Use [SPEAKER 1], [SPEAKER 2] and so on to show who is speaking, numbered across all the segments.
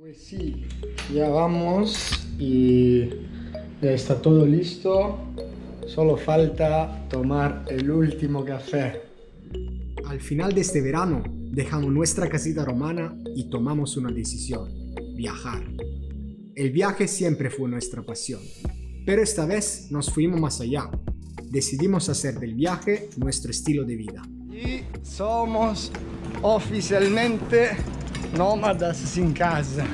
[SPEAKER 1] Pues sí, ya vamos y ya está todo listo. Solo falta tomar el último café.
[SPEAKER 2] Al final de este verano, dejamos nuestra casita romana y tomamos una decisión: viajar. El viaje siempre fue nuestra pasión, pero esta vez nos fuimos más allá. Decidimos hacer del viaje nuestro estilo de vida.
[SPEAKER 1] Y somos oficialmente nómadas sin casa.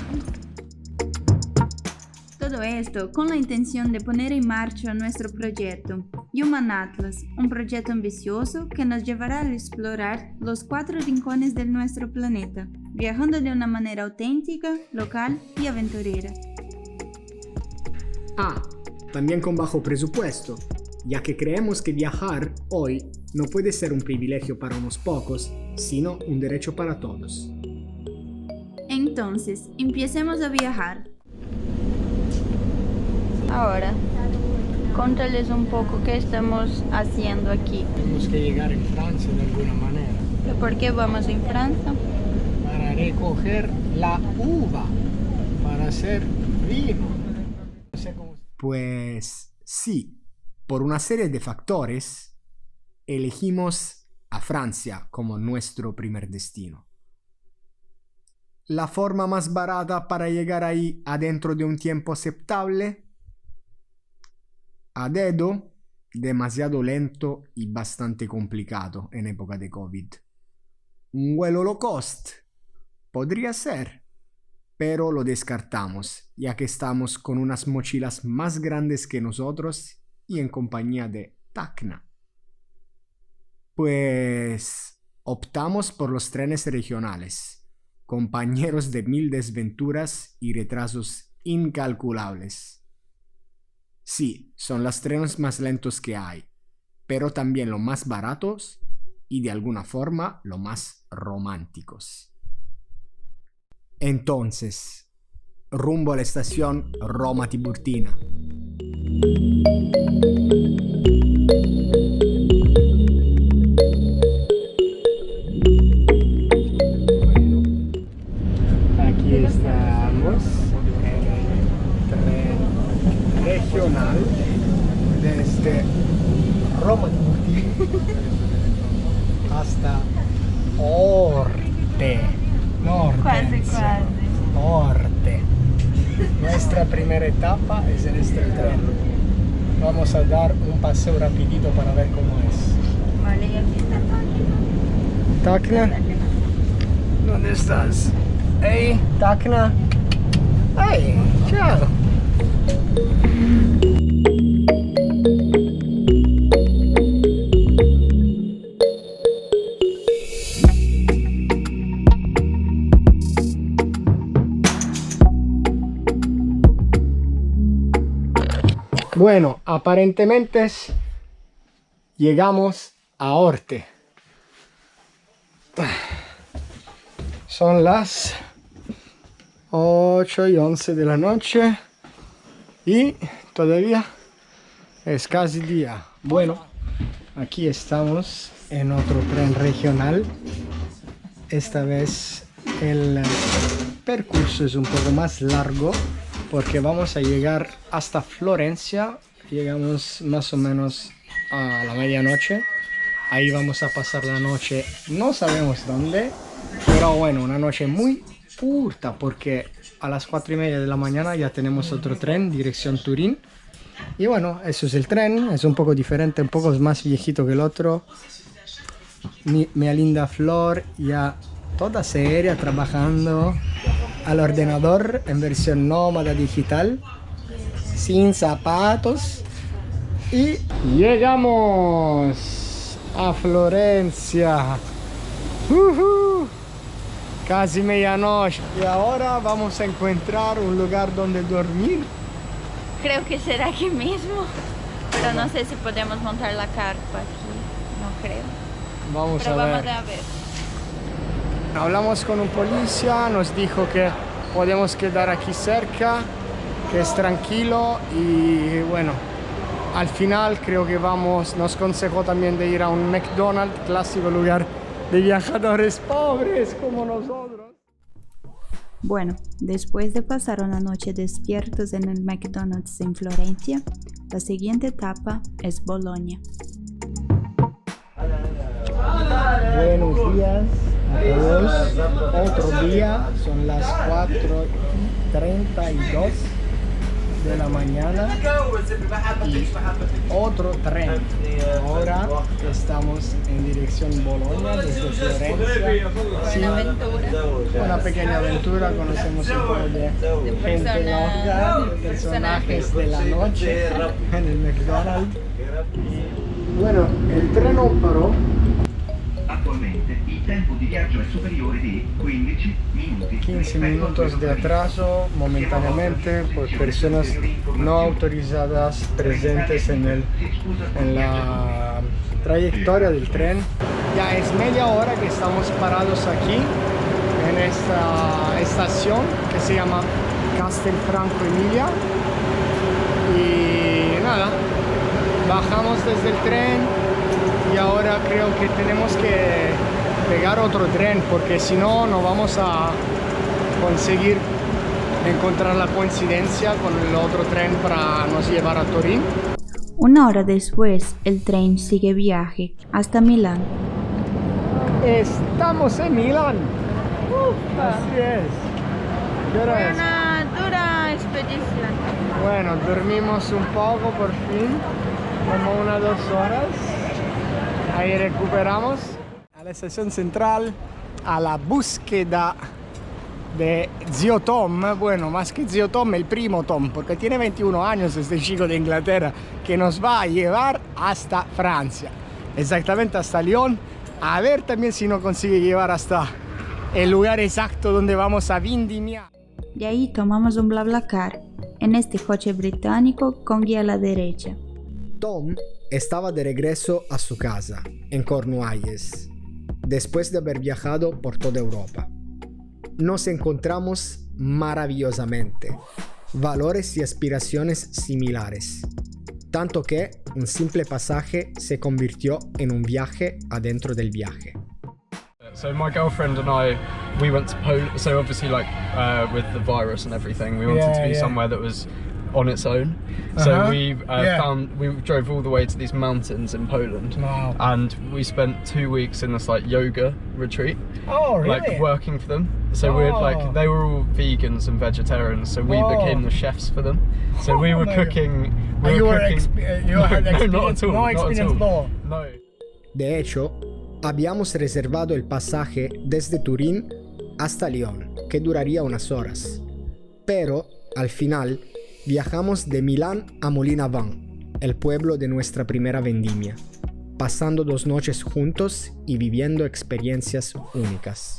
[SPEAKER 3] Todo esto con la intención de poner en marcha nuestro proyecto, Human Atlas, un proyecto ambicioso que nos llevará a explorar los 4 rincones de nuestro planeta, viajando de una manera auténtica, local y aventurera.
[SPEAKER 2] También con bajo presupuesto, ya que creemos que viajar hoy no puede ser un privilegio para unos pocos, sino un derecho para todos.
[SPEAKER 3] Entonces, empecemos a viajar. Ahora, contales un poco qué estamos haciendo aquí.
[SPEAKER 1] Tenemos que llegar en Francia de alguna manera.
[SPEAKER 3] ¿Por qué vamos en Francia?
[SPEAKER 1] Para recoger la uva, para hacer vino. No sé cómo...
[SPEAKER 2] Pues sí, por una serie de factores, elegimos a Francia como nuestro primer destino. La forma más barata para llegar ahí adentro de un tiempo aceptable, a dedo, demasiado lento y bastante complicado en época de COVID. Un vuelo low cost podría ser, pero lo descartamos, ya que estamos con unas mochilas más grandes que nosotros y en compañía de Tacna. Pues optamos por los trenes regionales, compañeros de 1000 desventuras y retrasos incalculables. Sí, son los trenes más lentos que hay, pero también los más baratos y de alguna forma los más románticos. Entonces, rumbo a la estación Roma Tiburtina.
[SPEAKER 1] Aquí estamos en el tren regional desde Roma hasta Orte.
[SPEAKER 3] Quase.
[SPEAKER 1] Orte. Nuestra primera etapa es en este tren. Vamos a dar un paseo rapidito para ver cómo es.
[SPEAKER 3] Vale, y aquí está Tacna.
[SPEAKER 1] Tacna, ¿dónde estás? Hey, Tacna. Hey, ciao. Bueno, aparentemente llegamos a Orte. Son las 8:11 de la noche y todavía es casi día. Bueno, aquí estamos en otro tren regional. Esta vez el percurso es un poco más largo porque vamos a llegar hasta Florencia. Llegamos más o menos a la medianoche. Ahí vamos a pasar la noche, no sabemos dónde, pero bueno, una noche muy curta porque a las 4:30 de la mañana ya tenemos otro tren, dirección Turín. Y bueno, eso es el tren, es un poco diferente, un poco más viejito que el otro. Mi linda Flor ya toda seria trabajando al ordenador en versión nómada digital, sin zapatos. Y llegamos a Florencia. Casi medianoche. Y ahora vamos a encontrar un lugar donde dormir.
[SPEAKER 3] Creo que será aquí mismo, pero no sé si podemos montar la carpa aquí, no creo.
[SPEAKER 1] Vamos
[SPEAKER 3] Pero
[SPEAKER 1] a
[SPEAKER 3] vamos
[SPEAKER 1] ver.
[SPEAKER 3] a ver.
[SPEAKER 1] Hablamos con un policía, nos dijo que podemos quedar aquí cerca, que es tranquilo y bueno, al final creo que nos aconsejó también de ir a un McDonald's, clásico lugar de viajadores pobres como nosotros.
[SPEAKER 3] Bueno, después de pasar una noche despiertos en el McDonald's en Florencia, la siguiente etapa es Bolonia.
[SPEAKER 1] Buenos días a todos. Otro día, son las 4:32 de la mañana y otro tren. Ahora estamos en dirección Bolonia desde Florencia. Sí, una pequeña aventura, conocemos un poco de gente loca, personajes de la noche en el McDonald's. Bueno, el tren no paró.
[SPEAKER 4] Attualmente il tempo di viaggio è superiore di 15 minuti.
[SPEAKER 1] 15 minutos de atraso momentáneamente por personas no autorizadas presentes en la trayectoria del tren. Ya es media hora que estamos parados aquí en esta estación que se llama Castelfranco Emilia. Y nada, bajamos desde el tren y ahora creo que tenemos que pegar otro tren porque si no, no vamos a conseguir encontrar la coincidencia con el otro tren para nos llevar a Turín.
[SPEAKER 3] Una hora después, el tren sigue viaje hasta Milán.
[SPEAKER 1] Estamos en Milán. Así es. ¿Qué hora es?
[SPEAKER 3] Una dura expedición.
[SPEAKER 1] Bueno, dormimos un poco por fin, como 1 o 2 horas. Ahí recuperamos a la estación central a la búsqueda de Zio Tom. Bueno, más que Zio Tom, el primo Tom, porque tiene 21 años este chico de Inglaterra que nos va a llevar hasta Francia, exactamente hasta Lyon. A ver también si nos consigue llevar hasta el lugar exacto donde vamos a vendimiar.
[SPEAKER 3] De ahí tomamos un BlaBlaCar en este coche británico con guía a la derecha.
[SPEAKER 2] Tom estaba de regreso a su casa, en Cornualles, después de haber viajado por toda Europa. Nos encontramos maravillosamente, valores y aspiraciones similares, tanto que un simple pasaje se convirtió en un viaje adentro del viaje.
[SPEAKER 5] So my girlfriend and I, we went to Poland. So obviously, like with the virus and everything, we wanted to be somewhere that was on its own. So we drove all the way to these mountains in Poland.
[SPEAKER 1] Wow.
[SPEAKER 5] And we spent 2 weeks in this like yoga retreat.
[SPEAKER 1] Oh, really?
[SPEAKER 5] Like working for them. So we'd like, they were all vegans and vegetarians, so we became the chefs for them. So we were cooking.
[SPEAKER 1] You had experience?
[SPEAKER 5] Not at all.
[SPEAKER 1] No experience at all.
[SPEAKER 5] No.
[SPEAKER 2] De hecho, habíamos reservado el pasaje desde Turín hasta Lyon, que duraría unas horas. Pero, al final, viajamos de Milán a Molina-Vent, el pueblo de nuestra primera vendimia, pasando 2 noches juntos y viviendo experiencias únicas.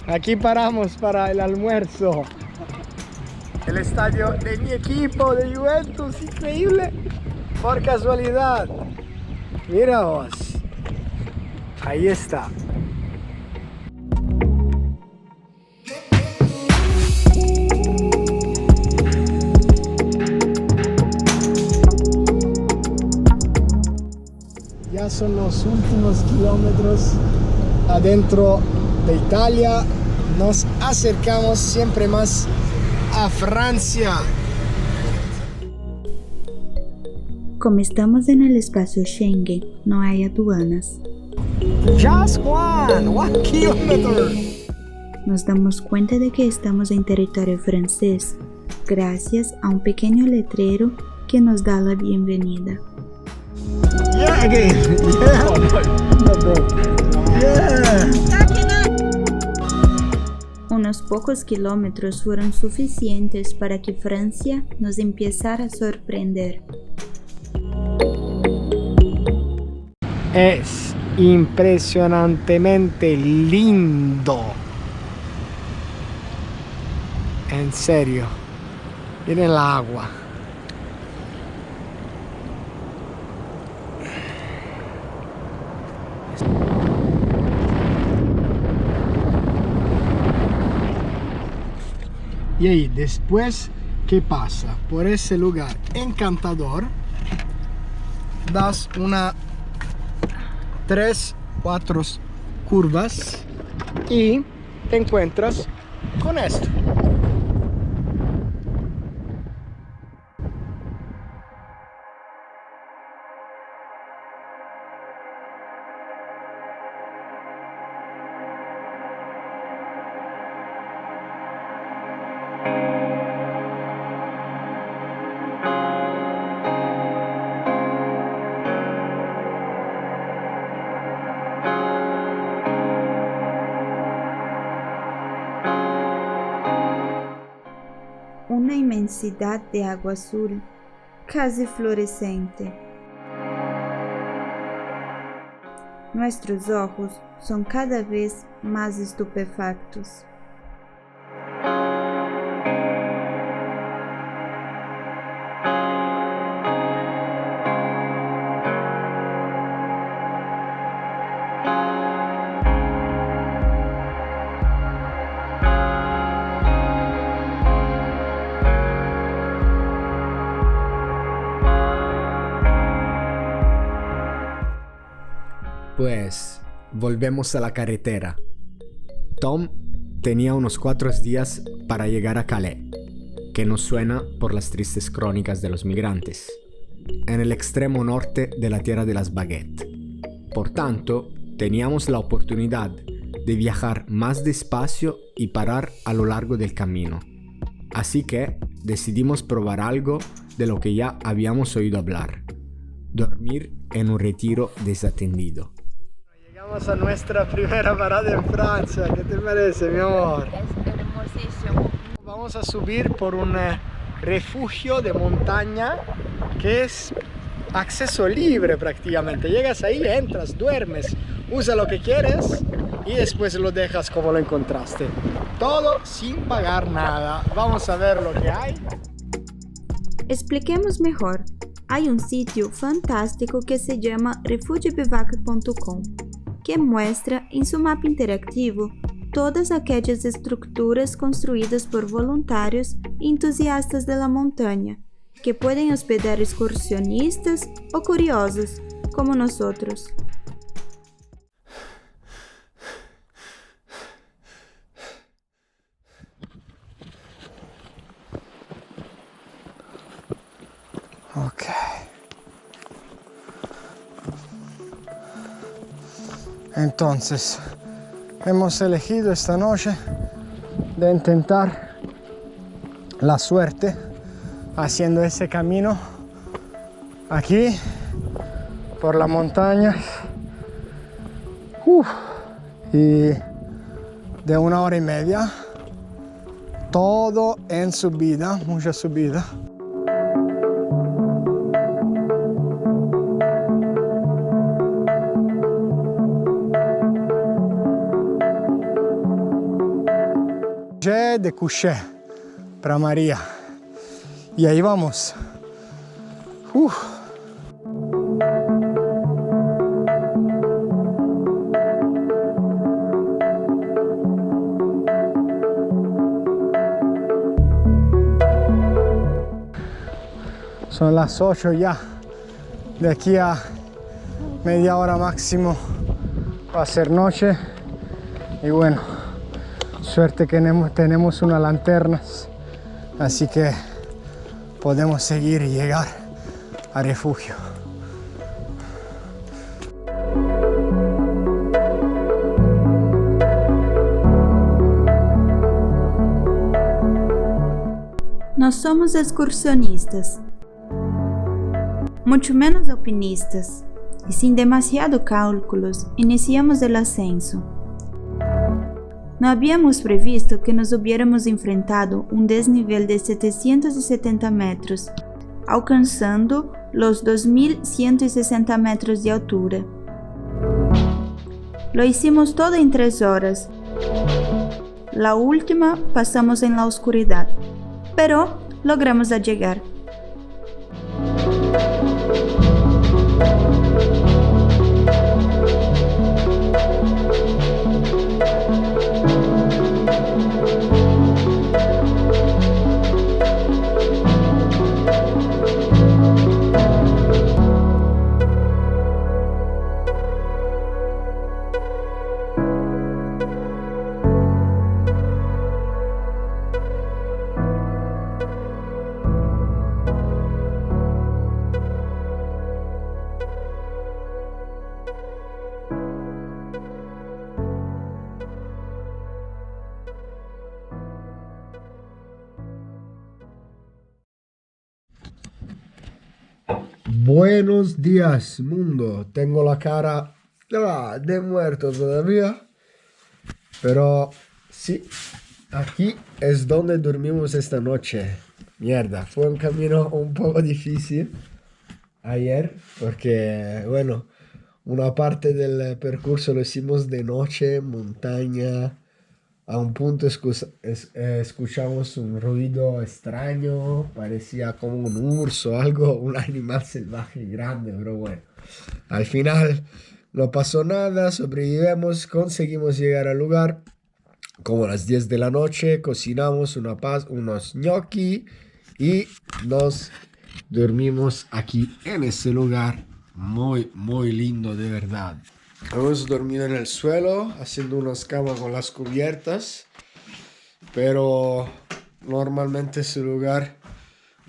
[SPEAKER 1] Aquí paramos para el almuerzo. El estadio de mi equipo de Juventus, increíble. Por casualidad. Mira vos. Ahí está. Ya son los últimos kilómetros adentro de Italia. Nos acercamos siempre más a Francia.
[SPEAKER 3] Como estamos en el espacio Schengen, no hay aduanas.
[SPEAKER 1] Just 1 kilómetro.
[SPEAKER 3] Nos damos cuenta de que estamos en territorio francés, gracias a un pequeño letrero que nos da la bienvenida.
[SPEAKER 1] Yeah, again. Yeah.
[SPEAKER 5] Oh, no.
[SPEAKER 1] Yeah.
[SPEAKER 3] Unos pocos kilómetros fueron suficientes para que Francia nos empezara a sorprender.
[SPEAKER 1] Es impresionantemente lindo. En serio. Miren el agua. Y ahí, después, ¿qué pasa? Por ese lugar encantador, das una 3, 4 curvas y te encuentras con esto.
[SPEAKER 3] Una inmensidad de agua azul, casi fluorescente. Nuestros ojos son cada vez más estupefactos.
[SPEAKER 2] Pues volvemos a la carretera. Tom tenía unos 4 días para llegar a Calais, que nos suena por las tristes crónicas de los migrantes, en el extremo norte de la tierra de las baguettes. Por tanto, teníamos la oportunidad de viajar más despacio y parar a lo largo del camino. Así que decidimos probar algo de lo que ya habíamos oído hablar: dormir en un retiro desatendido.
[SPEAKER 1] Llegamos a nuestra primera parada en Francia. ¿Qué te parece, mi amor?
[SPEAKER 3] Es hermosísimo.
[SPEAKER 1] Vamos a subir por un refugio de montaña que es acceso libre prácticamente. Llegas ahí, entras, duermes, usa lo que quieres y después lo dejas como lo encontraste. Todo sin pagar nada. Vamos a ver lo que hay.
[SPEAKER 3] Expliquemos mejor. Hay un sitio fantástico que se llama refugiobivac.com, que muestra en su mapa interactivo todas aquellas estructuras construidas por voluntarios e entusiastas de la montaña, que pueden hospedar excursionistas o curiosos, como nosotros.
[SPEAKER 1] Ok. Entonces, hemos elegido esta noche de intentar la suerte haciendo ese camino aquí por la montaña y de 1 hora y media, todo en subida, mucha subida. De Couché para María, y ahí vamos. Son las 8 ya. De aquí a media hora máximo va a ser noche y bueno, suerte que tenemos unas lanternas, así que podemos seguir y llegar al refugio.
[SPEAKER 3] No somos excursionistas, mucho menos alpinistas, y sin demasiado cálculos iniciamos el ascenso. No habíamos previsto que nos hubiéramos enfrentado un desnivel de 770 metros, alcanzando los 2.160 metros de altura. Lo hicimos todo en 3 horas. La última pasamos en la oscuridad, pero logramos llegar.
[SPEAKER 1] Buenos días, mundo. Tengo la cara de muerto todavía. Pero sí, aquí es donde dormimos esta noche. Mierda, fue un camino un poco difícil ayer porque, bueno, una parte del percurso lo hicimos de noche, montaña. A un punto escuchamos un ruido extraño, parecía como un urso, algo, un animal salvaje grande, pero bueno, al final no pasó nada, sobrevivimos, conseguimos llegar al lugar, como a las 10 de la noche, cocinamos unos gnocchi y nos dormimos aquí en ese lugar, muy, muy lindo de verdad. Hemos dormido en el suelo, haciendo unas camas con las cubiertas, pero normalmente ese lugar,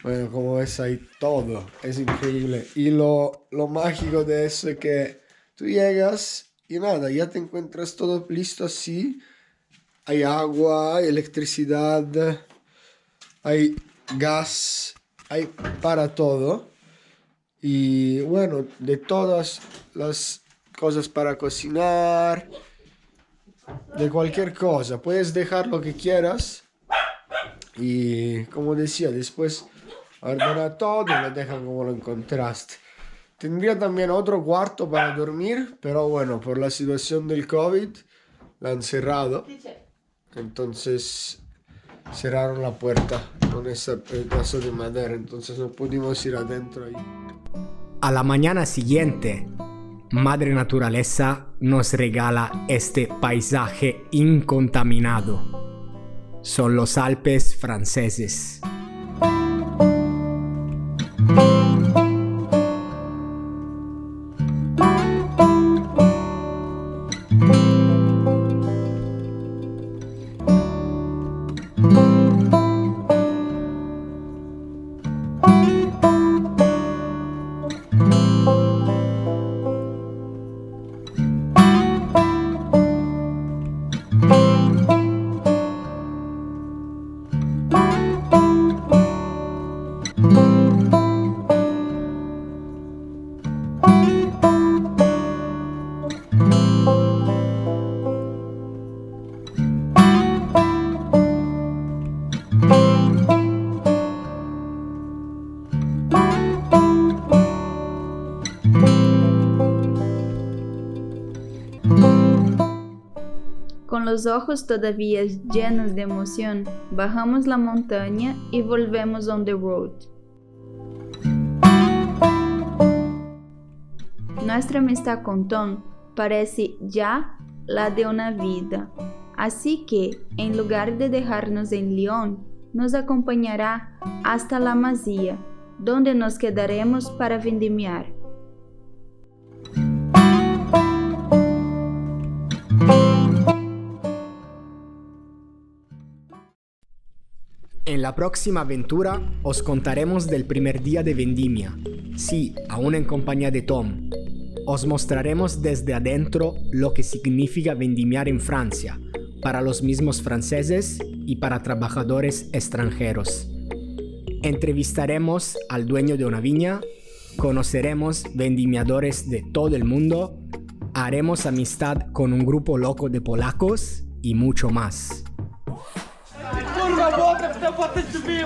[SPEAKER 1] bueno, como ves, hay todo, es increíble. Y lo mágico de eso es que tú llegas y nada, ya te encuentras todo listo así. Hay agua, hay electricidad, hay gas, hay para todo. Y bueno, de todas las cosas para cocinar, de cualquier cosa, puedes dejar lo que quieras y como decía, después ordena todo y lo dejan como lo encontraste. Tendría también otro cuarto para dormir, pero bueno, por la situación del COVID la han cerrado, entonces cerraron la puerta con ese pedazo de madera, entonces no pudimos ir adentro ahí.
[SPEAKER 2] A la mañana siguiente, Madre Naturaleza nos regala este paisaje incontaminado. Son los Alpes franceses.
[SPEAKER 3] Con los ojos todavía llenos de emoción, bajamos la montaña y volvemos on the road. Nuestra amistad con Tom parece ya la de una vida, así que, en lugar de dejarnos en Lyon, nos acompañará hasta la Masía, donde nos quedaremos para vendimiar.
[SPEAKER 2] En la próxima aventura os contaremos del primer día de vendimia, sí, aún en compañía de Tom. Os mostraremos desde adentro lo que significa vendimiar en Francia, para los mismos franceses y para trabajadores extranjeros. Entrevistaremos al dueño de una viña, conoceremos vendimiadores de todo el mundo, haremos amistad con un grupo loco de polacos y mucho más.
[SPEAKER 6] Kurwa, chłopie, w tę płatę drzwi,